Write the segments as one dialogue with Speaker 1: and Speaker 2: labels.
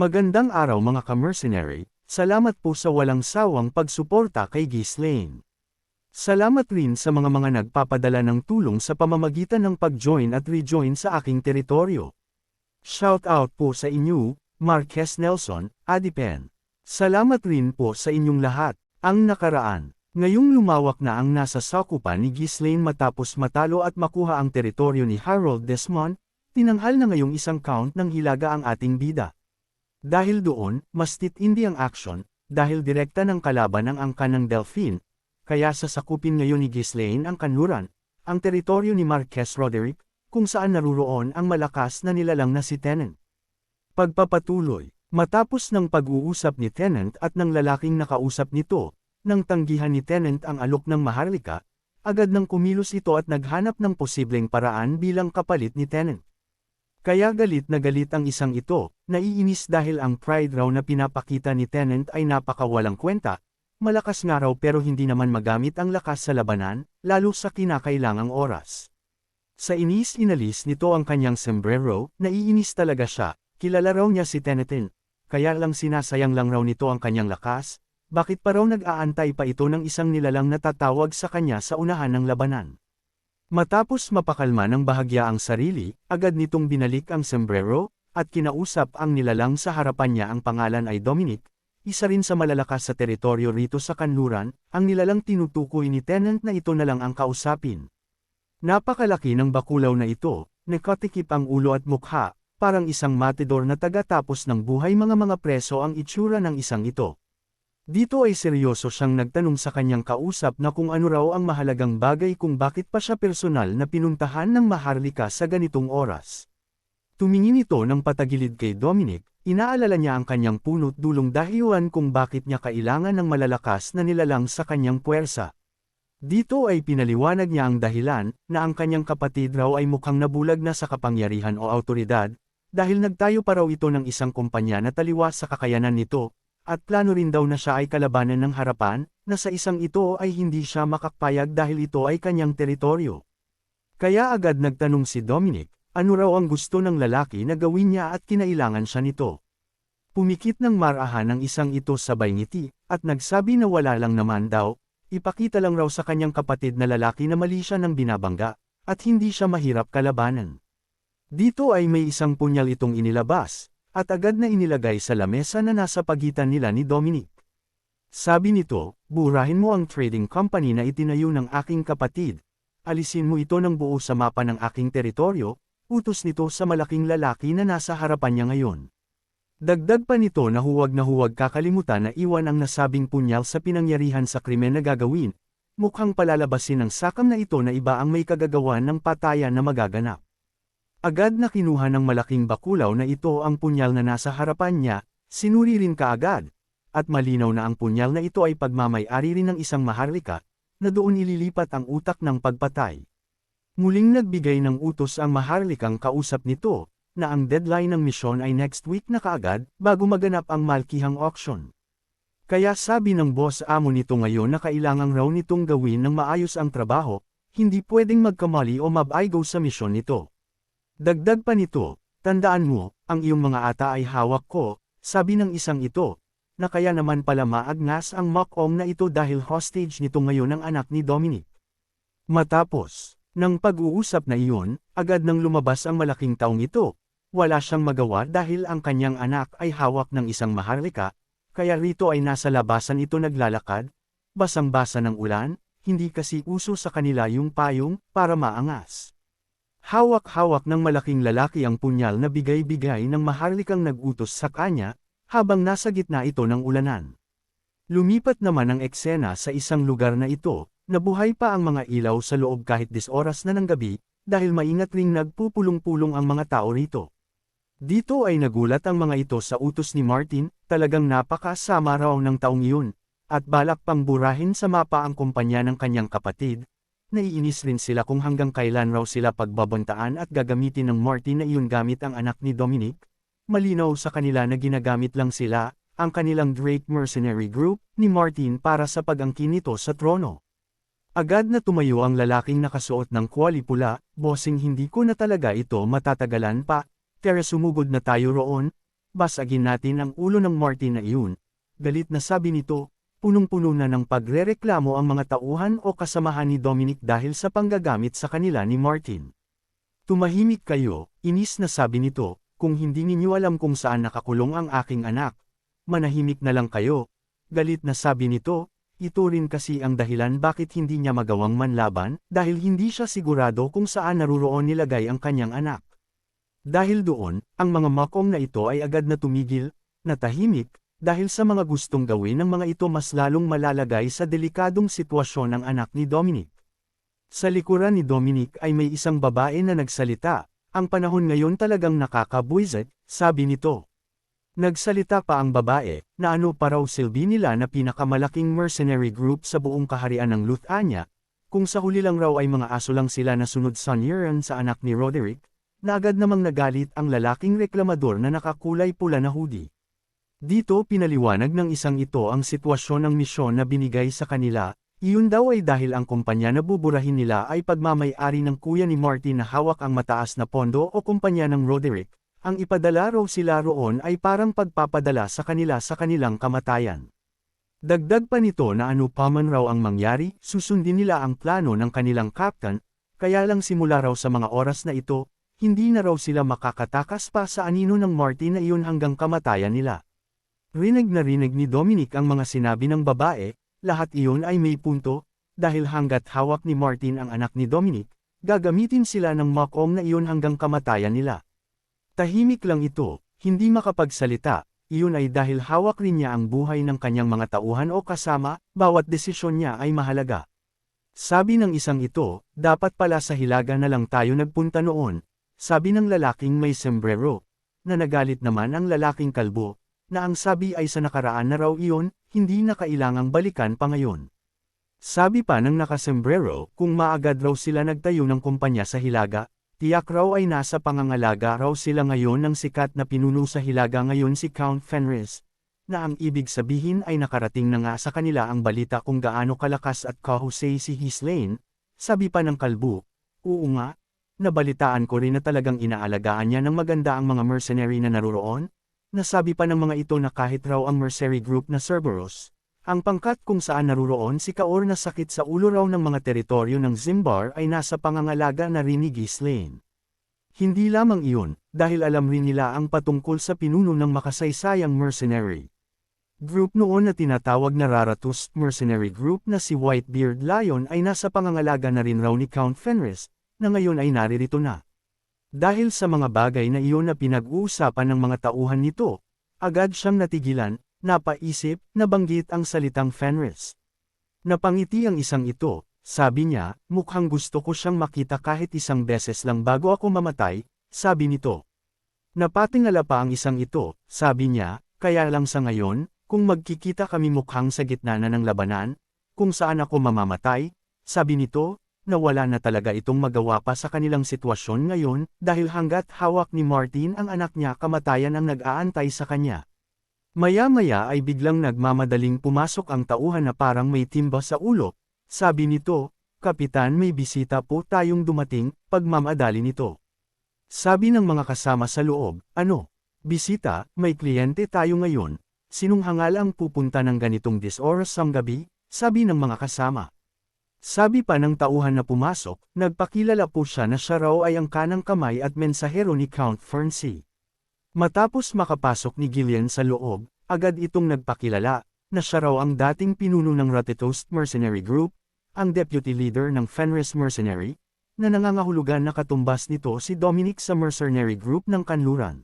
Speaker 1: Magandang araw mga ka-mercenary, salamat po sa walang sawang pagsuporta kay Ghislaine. Salamat rin sa mga nagpapadala ng tulong sa pamamagitan ng pag-join at rejoin sa aking teritoryo. Shout out po sa inyo, Marquez Nelson, Adipen. Salamat rin po sa inyong lahat. Ang nakaraan, ngayong lumawak na ang nasa sakupan ni Ghislaine matapos matalo at makuha ang teritoryo ni Harold Desmond, tinanghal na ngayong isang count ng hilaga ang ating bida. Dahil doon, mas titindi ang aksyon, dahil direkta ng kalaban ang angkan ng Delphine, kaya sasakupin ngayon ni Ghislaine ang kanluran, ang teritoryo ni Marquez Roderick, kung saan naruroon ang malakas na nilalang na si Tennant. Pagpapatuloy, matapos ng pag-uusap ni Tennant at ng lalaking nakausap nito, nang tanggihan ni Tennant ang alok ng Maharlika, agad nang kumilos ito at naghanap ng posibleng paraan bilang kapalit ni Tennant. Kaya galit na galit ang isang ito, naiinis dahil ang pride raw na pinapakita ni Tennant ay napakawalang kwenta, malakas nga raw pero hindi naman magamit ang lakas sa labanan, lalo sa kinakailangang oras. Sa inis inalis nito ang kanyang sombrero, naiinis talaga siya, kilala raw niya si Tennant, kaya lang sinasayang lang raw nito ang kanyang lakas, bakit pa raw nag-aantay pa ito ng isang nilalang na tatawag sa kanya sa unahan ng labanan. Matapos mapakalma ng bahagya ang sarili, agad nitong binalik ang sombrero, at kinausap ang nilalang sa harapan niya ang pangalan ay Dominic, isa rin sa malalakas sa teritoryo rito sa kanluran, ang nilalang tinutukoy ni Tennant na ito na lang ang kausapin. Napakalaki ng bakulaw na ito, nakatikip ang ulo at mukha, parang isang matador na taga-tapos ng buhay mga preso ang itsura ng isang ito. Dito ay seryoso siyang nagtanong sa kanyang kausap na kung ano raw ang mahalagang bagay kung bakit pa siya personal na pinuntahan ng Maharlika sa ganitong oras. Tumingin ito ng patagilid kay Dominic, inaalala niya ang kanyang punot dulong dahilan kung bakit niya kailangan ng malalakas na nilalang sa kanyang puwersa. Dito ay pinaliwanag niya ang dahilan na ang kanyang kapatid raw ay mukhang nabulag na sa kapangyarihan o awtoridad, dahil nagtayo pa raw ito ng isang kumpanya na taliwas sa kakayanan nito, at plano rin daw na siya ay kalabanan ng harapan, na sa isang ito ay hindi siya makakapayag dahil ito ay kanyang teritoryo. Kaya agad nagtanong si Dominic, ano raw ang gusto ng lalaki na gawin niya at kinailangan siya nito. Pumikit ng marahan ng isang ito sabay ngiti, at nagsabi na wala lang naman daw, ipakita lang raw sa kanyang kapatid na lalaki na mali siya ng binabangga, at hindi siya mahirap kalabanan. Dito ay may isang punyal itong inilabas, at agad na inilagay sa lamesa na nasa pagitan nila ni Dominic. Sabi nito, burahin mo ang trading company na itinayo ng aking kapatid, alisin mo ito ng buo sa mapa ng aking teritoryo, utos nito sa malaking lalaki na nasa harapan niya ngayon. Dagdag pa nito na huwag kakalimutan na iwan ang nasabing punyal sa pinangyarihan sa krimen na gagawin, mukhang palalabasin ng sakam na ito na iba ang may kagagawan ng patayan na magaganap. Agad na kinuha ng malaking bakulaw na ito ang punyal na nasa harapan niya, sinuri rin kaagad, at malinaw na ang punyal na ito ay pagmamay-ari rin ng isang Maharlika, na doon ililipat ang utak ng pagpatay. Muling nagbigay ng utos ang Maharlikang kausap nito, na ang deadline ng misyon ay next week na kaagad, bago maganap ang malkihang auction. Kaya sabi ng boss amo nito ngayon na kailangang raw nitong gawin ng maayos ang trabaho, hindi pwedeng magkamali o mabaigo sa misyon nito. Dagdag pa nito, tandaan mo, ang iyong mga ata ay hawak ko, sabi ng isang ito, na kaya naman pala maagnas ang mock-om na ito dahil hostage nito ngayon ang anak ni Dominic. Matapos, ng pag-uusap na iyon, agad nang lumabas ang malaking taong ito, wala siyang magawa dahil ang kanyang anak ay hawak ng isang Maharlika, kaya rito ay nasa labasan ito naglalakad, basang-basa ng ulan, hindi kasi uso sa kanila yung payong, para maangas. Hawak-hawak ng malaking lalaki ang punyal na bigay-bigay ng Maharlikang nag-utos sa kanya, habang nasa gitna ito ng ulanan. Lumipat naman ang eksena sa isang lugar na ito, nabuhay pa ang mga ilaw sa loob kahit 10 oras na ng gabi, dahil maingat ring nagpupulong-pulong ang mga tao rito. Dito ay nagulat ang mga ito sa utos ni Martin, talagang napakasama raw ng taong iyon, at balak pang burahin sa mapa ang kumpanya ng kanyang kapatid. Naiinis rin sila kung hanggang kailan raw sila pagbabantaan at gagamitin ng Martin na iyon gamit ang anak ni Dominic. Malinaw sa kanila na ginagamit lang sila, ang kanilang Drake Mercenary Group, ni Martin para sa pag-angkin nito sa trono. Agad na tumayo ang lalaking nakasuot ng kwali pula, bossing hindi ko na talaga ito matatagalan pa, Tara sumugod na tayo roon, basagin natin ang ulo ng Martin na iyon. Galit na sabi nito, punong-puno na ng pagrereklamo ang mga tauhan o kasamahan ni Dominic dahil sa panggagamit sa kanila ni Martin. Tumahimik kayo, inis na sabi nito, kung hindi ninyo alam kung saan nakakulong ang aking anak. Manahimik na lang kayo. Galit na sabi nito, ito rin kasi ang dahilan bakit hindi niya magawang manlaban, dahil hindi siya sigurado kung saan naruroon nilagay ang kanyang anak. Dahil doon, ang mga makom na ito ay agad na tumigil, natahimik, dahil sa mga gustong gawin ng mga ito mas lalong malalagay sa delikadong sitwasyon ng anak ni Dominic. Sa likuran ni Dominic ay may isang babae na nagsalita, ang panahon ngayon talagang nakakabwisit, sabi nito. Nagsalita pa ang babae, na ano pa raw silbi nila na pinakamalaking mercenary group sa buong kaharian ng Luthania, kung sa huli lang raw ay mga aso lang sila na sunod sa Niran sa anak ni Roderick, na agad namang nagalit ang lalaking reklamador na nakakulay pula na hoodie. Dito pinaliwanag ng isang ito ang sitwasyon ng misyon na binigay sa kanila, iyon daw ay dahil ang kumpanya na buburahin nila ay pagmamay-ari ng kuya ni Martin na hawak ang mataas na pondo o kumpanya ng Roderick. Ang ipadala raw sila roon ay parang pagpapadala sa kanila sa kanilang kamatayan. Dagdag pa nito na ano pa man raw ang mangyari, susundin nila ang plano ng kanilang captain, kaya lang simula raw sa mga oras na ito, hindi na raw sila makakatakas pa sa anino ng Martin na iyon hanggang kamatayan nila. Rinig na rinig ni Dominic ang mga sinabi ng babae, lahat iyon ay may punto, dahil hanggat hawak ni Martin ang anak ni Dominic, gagamitin sila ng makom na iyon hanggang kamatayan nila. Tahimik lang ito, hindi makapagsalita, iyon ay dahil hawak rin niya ang buhay ng kanyang mga tauhan o kasama, bawat desisyon niya ay mahalaga. Sabi ng isang ito, dapat pala sa Hilaga na lang tayo nagpunta noon, sabi ng lalaking may sombrero, na nagalit naman ang lalaking kalbo, na ang sabi ay sa nakaraan na raw iyon, hindi na kailangang balikan pa ngayon. Sabi pa ng nakasombrero, kung maagad raw sila nagtayo ng kumpanya sa Hilaga, tiyak raw ay nasa pangangalaga raw sila ngayon ng sikat na pinuno sa Hilaga ngayon si Count Fenris, na ang ibig sabihin ay nakarating na nga sa kanila ang balita kung gaano kalakas at kahusay si Ghislaine, sabi pa ng kalbo, oo nga, nabalitaan ko rin na talagang inaalagaan niya ng maganda ang mga mercenary na naruroon, nasabi pa ng mga ito na kahit raw ang mercenary group na Cerberus, ang pangkat kung saan naruroon si Kaor na sakit sa ulo raw ng mga teritoryo ng Zimbar ay nasa pangangalaga na rin ni Ghislaine. Hindi lamang iyon, dahil alam rin nila ang patungkol sa pinuno ng makasaysayang mercenary group noon na tinatawag na Raratus Mercenary Group na si Whitebeard Lion ay nasa pangangalaga na rin raw ni Count Fenris, na ngayon ay naririto na. Dahil sa mga bagay na iyon na pinag-uusapan ng mga tauhan nito, agad siyang natigilan, napaisip, nabanggit ang salitang Fenris. Napangiti ang isang ito, sabi niya, mukhang gusto ko siyang makita kahit isang beses lang bago ako mamatay, sabi nito. Napatingala pa ang isang ito, sabi niya, kaya lang sa ngayon, kung magkikita kami mukhang sa gitna na ng labanan, kung saan ako mamamatay, sabi nito, na wala na talaga itong magawa pa sa kanilang sitwasyon ngayon, dahil hanggat hawak ni Martin ang anak niya kamatayan ang nag-aantay sa kanya. Maya-maya ay biglang nagmamadaling pumasok ang tauhan na parang may timba sa ulo, sabi nito, Kapitan may bisita po tayong dumating, pagmamadali nito. Sabi ng mga kasama sa loob, ano? Bisita, may kliyente tayo ngayon, sinong hangal ang pupunta ng ganitong oras ng gabi, sabi ng mga kasama. Sabi pa ng tauhan na pumasok, nagpakilala po siya na siya raw ay ang kanang kamay at mensahero ni Count Ferncy. Matapos makapasok ni Gillian sa loob, agad itong nagpakilala, na siya raw ang dating pinuno ng Ratetost Mercenary Group, ang deputy leader ng Fenris Mercenary, na nangangahulugan na katumbas nito si Dominic sa Mercenary Group ng Kanluran.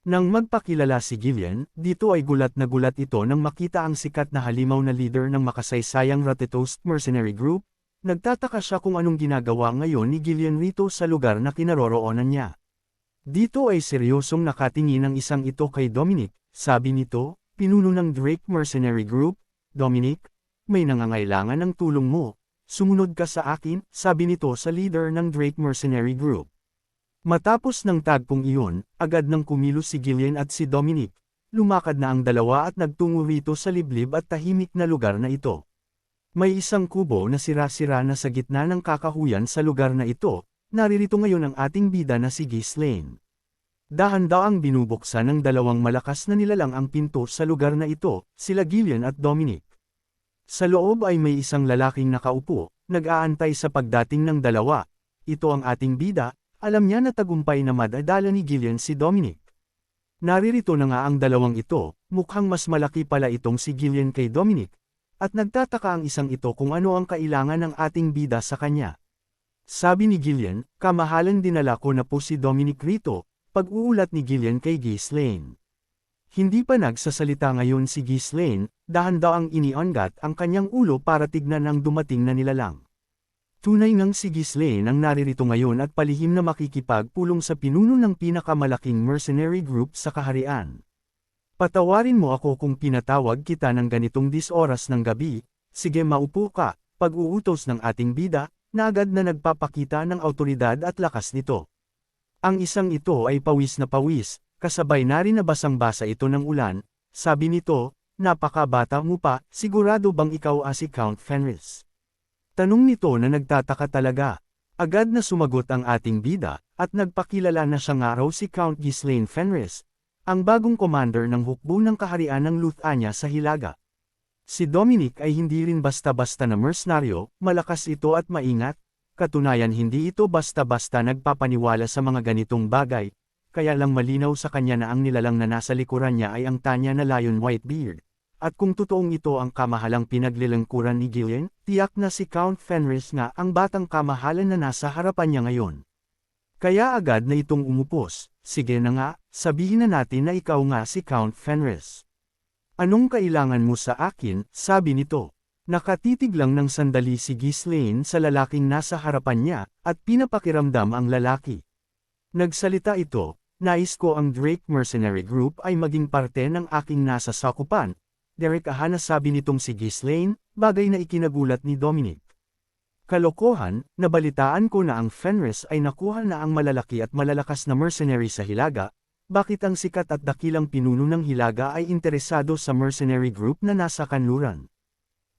Speaker 1: Nang magpakilala si Gillian, dito ay gulat na gulat ito nang makita ang sikat na halimaw na leader ng makasaysayang Ratetost Mercenary Group, nagtataka siya kung anong ginagawa ngayon ni Gillian rito sa lugar na kinaroroonan niya. Dito ay seryosong nakatingin ang isang ito kay Dominic, sabi nito, pinuno ng Drake Mercenary Group, Dominic, may nangangailangan ng tulong mo, sumunod ka sa akin, sabi nito sa leader ng Drake Mercenary Group. Matapos ng tagpong iyon, agad nang kumilos si Gillian at si Dominic, lumakad na ang dalawa at nagtungo rito sa liblib at tahimik na lugar na ito. May isang kubo na sira-sira na sa gitna ng kakahuyan sa lugar na ito, naririto ngayon ang ating bida na si Ghislaine. Dahan-daang binubuksan ng dalawang malakas na nilalang ang pinto sa lugar na ito, sila Gillian at Dominic. Sa loob ay may isang lalaking nakaupo, nag-aantay sa pagdating ng dalawa. Ito ang ating bida, alam niya na tagumpay na madadala ni Gillian si Dominic. Naririto na nga ang dalawang ito, mukhang mas malaki pala itong si Gillian kay Dominic. At nagtataka ang isang ito kung ano ang kailangan ng ating bida sa kanya. Sabi ni Gillian, kamahalan dinala ko na po si Dominic rito. Pag-uulat ni Gillian kay Ghislaine. Hindi pa nagsasalita ngayon si Ghislaine, dahan-daang inianggat ang kanyang ulo para tignan ang dumating na nilalang. Tunay ngang si Ghislaine ang naririto ngayon at palihim na makikipagpulong sa pinuno ng pinakamalaking mercenary group sa kaharian. Patawarin mo ako kung pinatawag kita ng ganitong oras ng gabi, sige maupo ka, pag-uutos ng ating bida, na agad na nagpapakita ng awtoridad at lakas nito. Ang isang ito ay pawis na pawis, kasabay na rin na basang-basa ito ng ulan, sabi nito, napakabata mo pa, sigurado bang ikaw si Count Fenris? Tanong nito na nagtataka talaga. Agad na sumagot ang ating bida, at nagpakilala na siya nga raw si Count Ghislaine Fenris, ang bagong commander ng hukbo ng kaharian ng Luthania sa Hilaga. Si Dominic ay hindi rin basta-basta na mercenaryo, malakas ito at maingat. Katunayan hindi ito basta-basta nagpapaniwala sa mga ganitong bagay, kaya lang malinaw sa kanya na ang nilalang na nasa likuran niya ay ang tanya na Lion Whitebeard. At kung totoong ito ang kamahalang pinaglilingkuran ni Gillian, tiyak na si Count Fenris nga ang batang kamahalan na nasa harapan niya ngayon. Kaya agad na itong umupos, sige na nga, sabihin na natin na ikaw nga si Count Fenris. Anong kailangan mo sa akin, sabi nito. Nakatitig lang ng sandali si Ghislaine sa lalaking nasa harapan niya, at pinapakiramdam ang lalaki. Nagsalita ito, nais ko ang Drake Mercenary Group ay maging parte ng aking nasa sakupan. Derek na sabi nitong si Ghislaine, bagay na ikinagulat ni Dominic. Kalokohan, nabalitaan ko na ang Fenris ay nakuha na ang malalaki at malalakas na mercenary sa Hilaga, bakit ang sikat at dakilang pinuno ng Hilaga ay interesado sa mercenary group na nasa kanluran?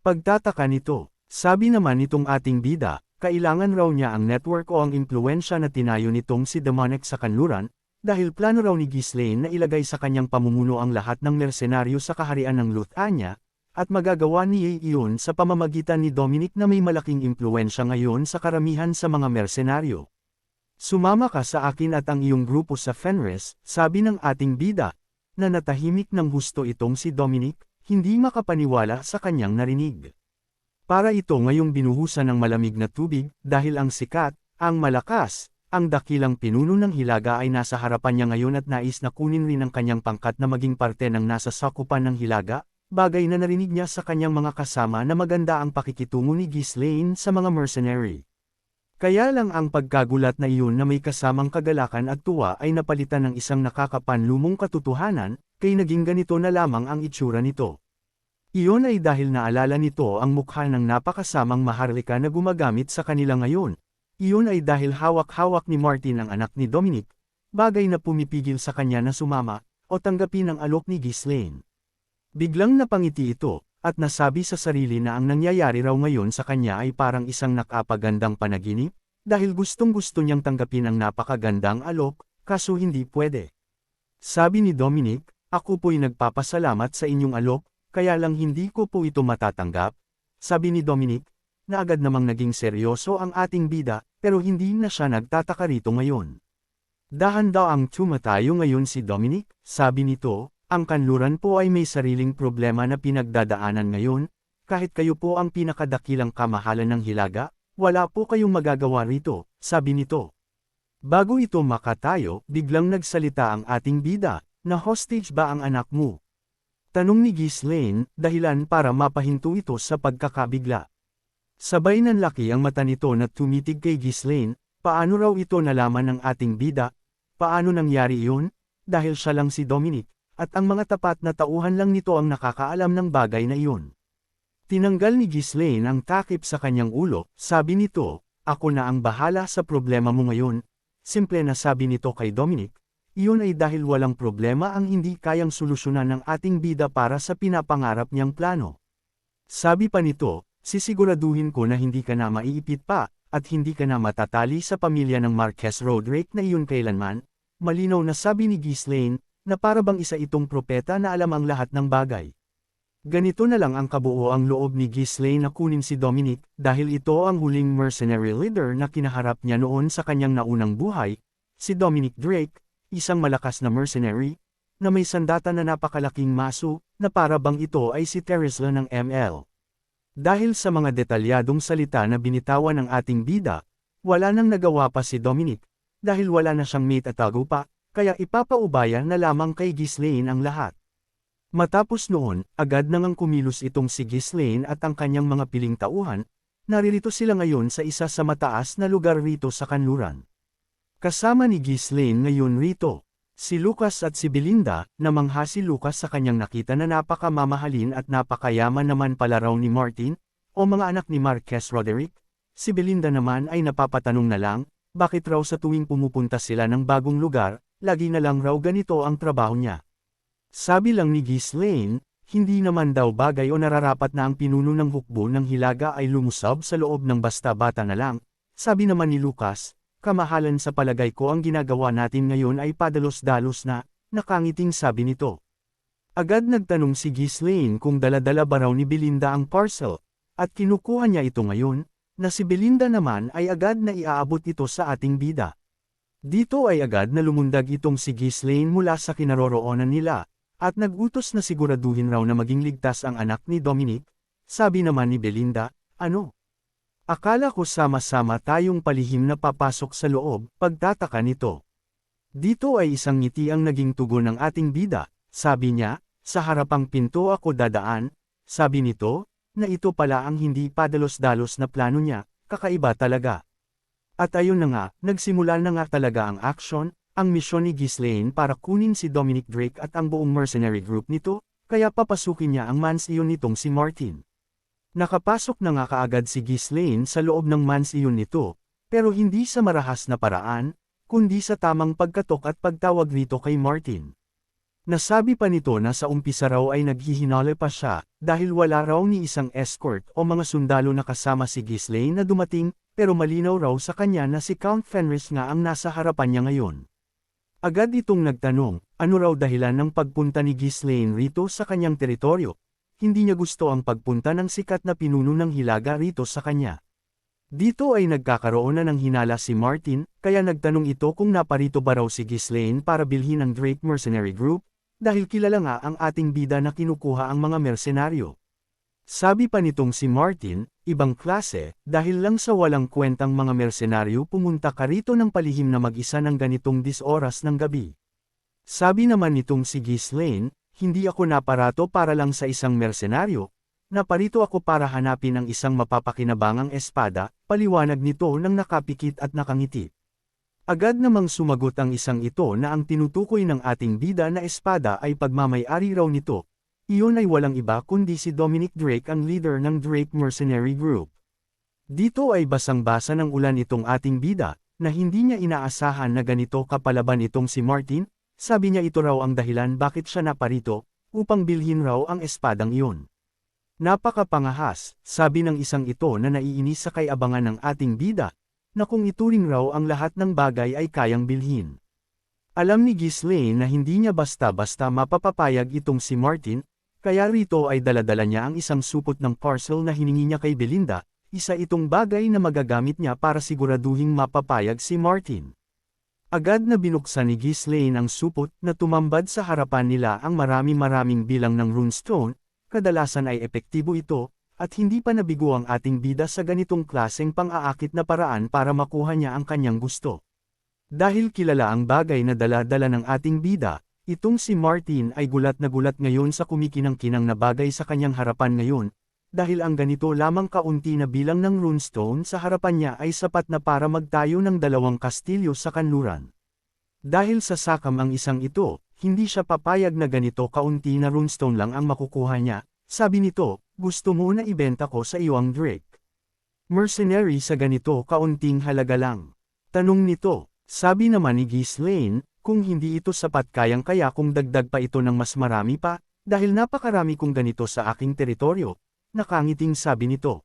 Speaker 1: Pagtataka nito, sabi naman nitong ating bida, kailangan raw niya ang network o ang impluensya na tinayo nitong si Dominic sa kanluran, dahil plano raw ni Ghislaine na ilagay sa kanyang pamumuno ang lahat ng mersenaryo sa kaharian ng Luthania, at magagawa niya iyon sa pamamagitan ni Dominic na may malaking impluensya ngayon sa karamihan sa mga mersenaryo. Sumama ka sa akin at ang iyong grupo sa Fenris, sabi ng ating bida, na natahimik ng husto itong si Dominic, hindi makapaniwala sa kanyang narinig. Para ito ngayong binuhusan ng malamig na tubig, dahil ang sikat, ang malakas, ang dakilang pinuno ng Hilaga ay nasa harapan niya ngayon at nais na kunin rin ang kanyang pangkat na maging parte ng nasa sakupan ng Hilaga, bagay na narinig niya sa kanyang mga kasama na maganda ang pakikitungo ni Ghislaine sa mga mercenary. Kaya lang ang pagkagulat na iyon na may kasamang kagalakan at tuwa ay napalitan ng isang nakakapanlumong katotohanan, kay naging ganito na lamang ang itsura nito. Iyon ay dahil naalala nito ang mukha ng napakasamang maharlika na gumagamit sa kanila ngayon. Iyon ay dahil hawak-hawak ni Martin ang anak ni Dominic, bagay na pumipigil sa kanya na sumama, o tanggapin ang alok ni Ghislaine. Biglang napangiti ito, at nasabi sa sarili na ang nangyayari raw ngayon sa kanya ay parang isang nakapagandang panaginip, dahil gustong-gusto niyang tanggapin ang napakagandang alok, kaso hindi pwede. Sabi ni Dominic, ako po'y nagpapasalamat sa inyong alok, kaya lang hindi ko po ito matatanggap, sabi ni Dominic, na agad namang naging seryoso ang ating bida, pero hindi na siya nagtataka rito ngayon. Dahan-daang tumatayo ngayon si Dominic, sabi nito, ang kanluran po ay may sariling problema na pinagdadaanan ngayon, kahit kayo po ang pinakadakilang kamahalan ng Hilaga, wala po kayong magagawa rito, sabi nito. Bago ito makatayo, biglang nagsalita ang ating bida, na hostage ba ang anak mo? Tanong ni Ghislaine, dahilan para mapahinto ito sa pagkakabigla. Sabay nanlaki ang mata nito na tumitig kay Ghislaine, paano raw ito nalaman ng ating bida, paano nangyari iyon, dahil siya lang si Dominic, at ang mga tapat na tauhan lang nito ang nakakaalam ng bagay na iyon. Tinanggal ni Ghislaine ang takip sa kanyang ulo, sabi nito, ako na ang bahala sa problema mo ngayon, simple na sabi nito kay Dominic. Iyon ay dahil walang problema ang hindi kayang solusyonan ng ating bida para sa pinapangarap niyang plano. Sabi pa nito, sisiguraduhin ko na hindi ka na maiipit pa, at hindi ka na matatali sa pamilya ng Marquess Roderick na iyon kailanman, malinaw na sabi ni Ghislaine, na para bang isa itong propeta na alam ang lahat ng bagay. Ganito na lang ang kabuoang loob ni Ghislaine na kunin si Dominic, dahil ito ang huling mercenary leader na kinaharap niya noon sa kanyang naunang buhay, si Dominic Drake, isang malakas na mercenary, na may sandata na napakalaking maso, na para bang ito ay si Teresla ng ML. Dahil sa mga detalyadong salita na binitawan ng ating bida, wala nang nagawa pa si Dominic, dahil wala na siyang mate at tago pa, kaya ipapaubaya na lamang kay Ghislaine ang lahat. Matapos noon, agad nang kumilos itong si Ghislaine at ang kanyang mga piling tauhan, naririto sila ngayon sa isa sa mataas na lugar rito sa kanluran. Kasama ni Ghislaine ngayon rito, si Lucas at si Belinda, namangha si Lucas sa kanyang nakita na napakamamahalin at napakayaman naman pala raw ni Martin, o mga anak ni Marquez Roderick. Si Belinda naman ay napapatanong na lang, bakit raw sa tuwing pumupunta sila ng bagong lugar, lagi na lang raw ganito ang trabaho niya. Sabi lang ni Ghislaine, hindi naman daw bagay o nararapat na ang pinuno ng hukbo ng hilaga ay lumusab sa loob ng basta bata na lang. Sabi naman ni Lucas, kamahalan sa palagay ko ang ginagawa natin ngayon ay padalos-dalos na, nakangiting sabi nito. Agad nagtanong si Ghislaine kung dala-dala ba raw ni Belinda ang parcel, at kinukuha niya ito ngayon, na si Belinda naman ay agad na iaabot ito sa ating bida. Dito ay agad na lumundag itong si Ghislaine mula sa kinaroroonan nila, at nagutos na siguraduhin raw na maging ligtas ang anak ni Dominic. Sabi naman ni Belinda, ano? Akala ko sama-sama tayong palihim na papasok sa loob, pagtataka nito. Dito ay isang ngiti ang naging tugon ng ating bida, sabi niya, sa harapang pinto ako dadaan, sabi nito, na ito pala ang hindi padalos-dalos na plano niya, kakaiba talaga. At ayun na nga, nagsimula na nga talaga ang action, ang misyon ni Ghislaine para kunin si Dominic Drake at ang buong mercenary group nito, kaya papasukin niya ang mansion nitong si Martin. Nakapasok na nga kaagad si Ghislaine sa loob ng mansion nito, pero hindi sa marahas na paraan, kundi sa tamang pagkatok at pagtawag rito kay Martin. Nasabi pa nito na sa umpisa raw ay naghihinala pa siya, dahil wala raw ni isang escort o mga sundalo na kasama si Ghislaine na dumating, pero malinaw raw sa kanya na si Count Fenris nga ang nasa harapan niya ngayon. Agad itong nagtanong, ano raw dahilan ng pagpunta ni Ghislaine rito sa kanyang teritoryo. Hindi niya gusto ang pagpunta ng sikat na pinuno ng hilaga rito sa kanya. Dito ay nagkakaroon na ng hinala si Martin, kaya nagtanong ito kung naparito ba raw si Ghislaine para bilhin ang Drake Mercenary Group, dahil kilala nga ang ating bida na kinukuha ang mga mersenaryo. Sabi pa nitong si Martin, ibang klase, dahil lang sa walang kwentang mga mersenaryo pumunta ka rito ng palihim na mag-isa ng ganitong 10 oras ng gabi. Sabi naman nitong si Ghislaine, hindi ako naparato para lang sa isang mersenaryo, naparito ako para hanapin ang isang mapapakinabangang espada, paliwanag nito nang nakapikit at nakangiti. Agad namang sumagot ang isang ito na ang tinutukoy ng ating bida na espada ay pagmamay-ari raw nito. Iyon ay walang iba kundi si Dominic Drake ang leader ng Drake Mercenary Group. Dito ay basang-basa ng ulan itong ating bida, na hindi niya inaasahan na ganito kapalaban itong si Martin. Sabi niya ito raw ang dahilan bakit siya naparito, upang bilhin raw ang espadang iyon. Napakapangahas, sabi ng isang ito na naiinis sa kay-abangan ng ating bida, na kung ituring raw ang lahat ng bagay ay kayang bilhin. Alam ni Ghislaine na hindi niya basta-basta mapapapayag itong si Martin, kaya rito ay daladala niya ang isang supot ng parcel na hiningi niya kay Belinda, isa itong bagay na magagamit niya para siguraduhing mapapayag si Martin. Agad na binuksan ni Ghislaine ang supot na tumambad sa harapan nila ang marami-maraming bilang ng runestone, kadalasan ay epektibo ito, at hindi pa nabigo ang ating bida sa ganitong klaseng pang-aakit na paraan para makuha niya ang kanyang gusto. Dahil kilala ang bagay na dala-dala ng ating bida, itong si Martin ay gulat na gulat ngayon sa kumikinang-kinang na bagay sa kanyang harapan ngayon, dahil ang ganito lamang kaunti na bilang ng runestone sa harapan niya ay sapat na para magtayo ng 2 kastilyo sa kanluran. Dahil sa sakam ang isang ito, hindi siya papayag na ganito kaunti na runestone lang ang makukuha niya. Sabi nito, gusto mo na ibenta ko sa iyo ang Drake Mercenary sa ganito kaunting halaga lang. Tanong nito, sabi naman ni Ghislaine, kung hindi ito sapat kayang-kaya kung dagdag pa ito ng mas marami pa, dahil napakarami kong ganito sa aking teritoryo, nakangiting sabi nito.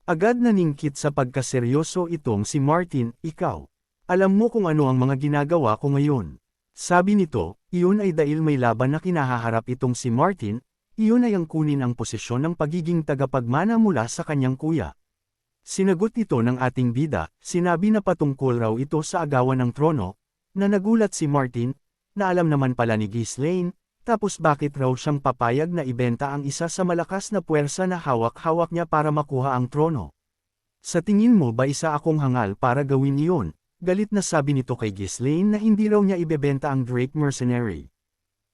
Speaker 1: Agad naningkit sa pagkaseryoso itong si Martin, ikaw. Alam mo kung ano ang mga ginagawa ko ngayon. Sabi nito, iyon ay dahil may laban na kinahaharap itong si Martin, iyon ay ang kunin ang posisyon ng pagiging tagapagmana mula sa kanyang kuya. Sinagot ito ng ating bida, sinabi na patungkol raw ito sa agawan ng trono, na nagulat si Martin, na alam naman pala ni Ghislaine, tapos bakit raw siyang papayag na ibenta ang isa sa malakas na puwersa na hawak-hawak niya para makuha ang trono. Sa tingin mo ba isa akong hangal para gawin iyon? Galit na sabi nito kay Ghislaine na hindi raw niya ibebenta ang Drake Mercenary.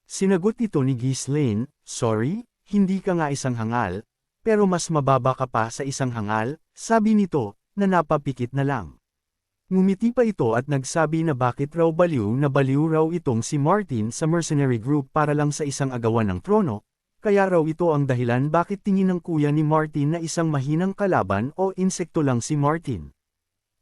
Speaker 1: Sinagot ito ni Ghislaine, sorry, hindi ka nga isang hangal, pero mas mababa ka pa sa isang hangal, sabi nito, na napapikit na lang. Ngumiti pa ito at nagsabi na bakit raw baliw raw itong si Martin sa mercenary group para lang sa isang agawan ng trono, kaya raw ito ang dahilan bakit tingin ng kuya ni Martin na isang mahinang kalaban o insekto lang si Martin.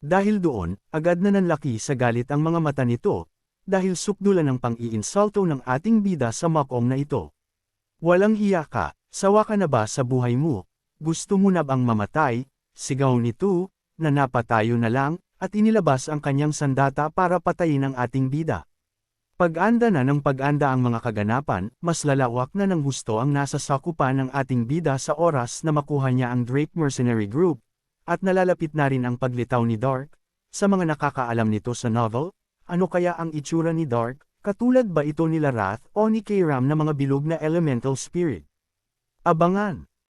Speaker 1: Dahil doon, agad na nanlaki sa galit ang mga mata nito, dahil sukdulan ng pang-iinsulto ng ating bida sa makong na ito. Walang hiya ka, sawa ka na ba sa buhay mo? Gusto mo na bang mamatay? Sigaw nito, na napatayo na lang, at inilabas ang kanyang sandata para patayin ang ating bida. Pag-anda na ng pag-anda ang mga kaganapan, mas lalawak na ng husto ang nasa sakupan ng ating bida sa oras na makuha niya ang Drake Mercenary Group, at nalalapit na rin ang paglitaw ni Dark. Sa mga nakakaalam nito sa novel, ano kaya ang itsura ni Dark, katulad ba ito nila Wrath o ni Kairam na mga bilog na elemental spirit? Abangan!